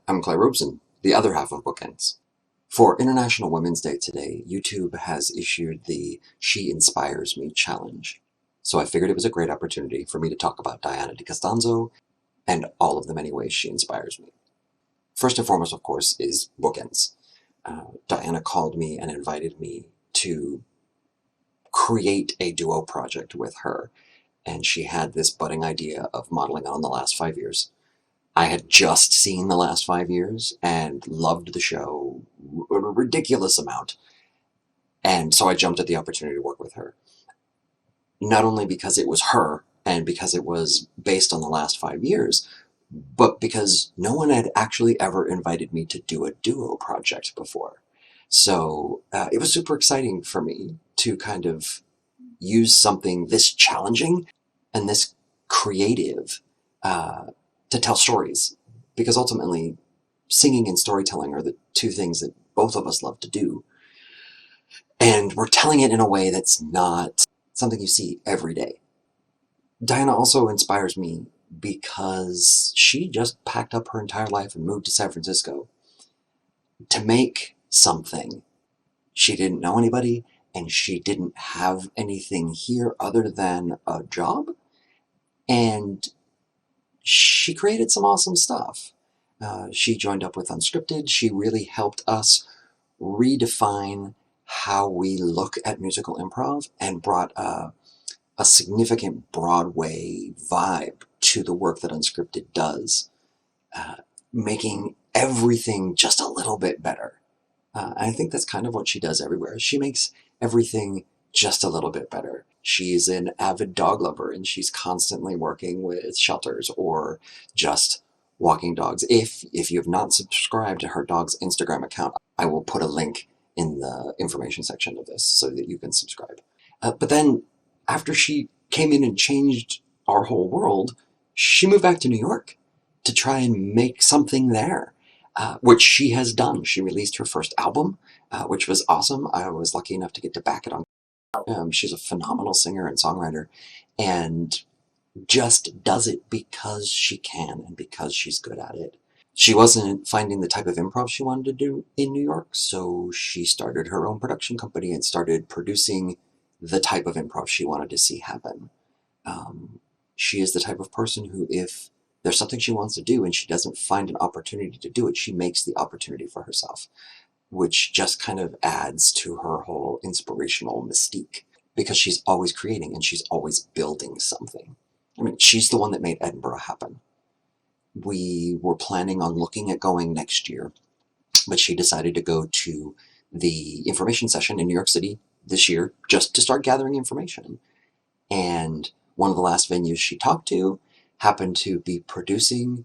I'm Clay Robeson, the other half of Bookends. For International Women's Day today, YouTube has issued the She Inspires Me challenge. So I figured it was a great opportunity for me to talk about Diana DiCostanzo and all of the many ways she inspires me. First and foremost, of course, is Bookends. Diana called me and invited me to create a duo project with her, and she had this budding idea of modeling on the last 5 years. I had just seen the last 5 years and loved the show a ridiculous amount. And so I jumped at the opportunity to work with her. Not only because it was her and because it was based on the last 5 years, but because no one had actually ever invited me to do a duo project before. So it was super exciting for me to kind of use something this challenging and this creative to tell stories, because ultimately singing and storytelling are the two things that both of us love to do, and we're telling it in a way that's not something you see every day. Diana also inspires me because she just packed up her entire life and moved to San Francisco to make something. She didn't know anybody and she didn't have anything here other than a job, and she created some awesome stuff. She joined up with Unscripted. She really helped us redefine how we look at musical improv and brought a significant Broadway vibe to the work that Unscripted does, making everything just a little bit better. I think that's kind of what she does everywhere. She makes everything just a little bit better. She's an avid dog lover and she's constantly working with shelters or just walking dogs. If you have not subscribed to her dog's Instagram account, I will put a link in the information section of this so that you can subscribe. But then after she came in and changed our whole world, she moved back to New York to try and make something there. Which she has done. She released her first album, which was awesome. I was lucky enough to get to back it on. She's a phenomenal singer and songwriter, and just does it because she can and because she's good at it. She wasn't finding the type of improv she wanted to do in New York, so she started her own production company and started producing the type of improv she wanted to see happen. She is the type of person who, if there's something she wants to do and she doesn't find an opportunity to do it, she makes the opportunity for herself, which just kind of adds to her whole inspirational mystique, because she's always creating and she's always building something. I mean, she's the one that made Edinburgh happen. We were planning on looking at going next year, but she decided to go to the information session in New York City this year just to start gathering information. And one of the last venues she talked to happened to be producing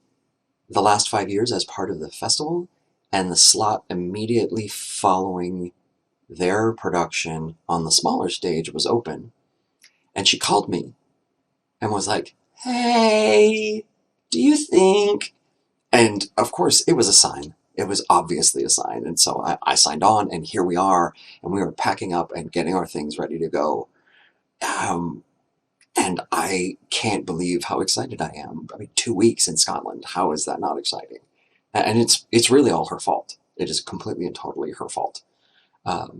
the last 5 years as part of the festival, and the slot immediately following their production on the smaller stage was open. And she called me and was like, "Hey, do you think?" And of course, it was a sign. It was obviously a sign. And so I signed on, and here we are, and we were packing up and getting our things ready to go. And I can't believe how excited I am. I mean, 2 weeks in Scotland, how is that not exciting? And it's really all her fault. It is completely and totally her fault.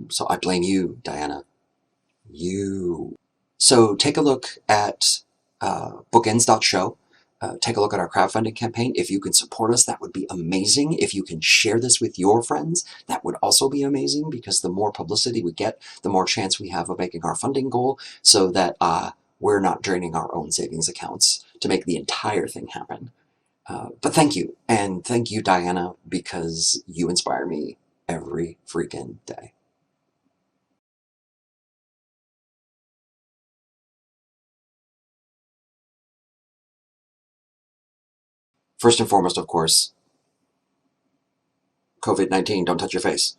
So I blame you, Diana. You. So take a look at bookends.show. Take a look at our crowdfunding campaign. If you can support us, that would be amazing. If you can share this with your friends, that would also be amazing, because the more publicity we get, the more chance we have of making our funding goal, so that we're not draining our own savings accounts to make the entire thing happen. But thank you, and thank you, Diana, because you inspire me every freaking day. First and foremost, of course, COVID-19, don't touch your face.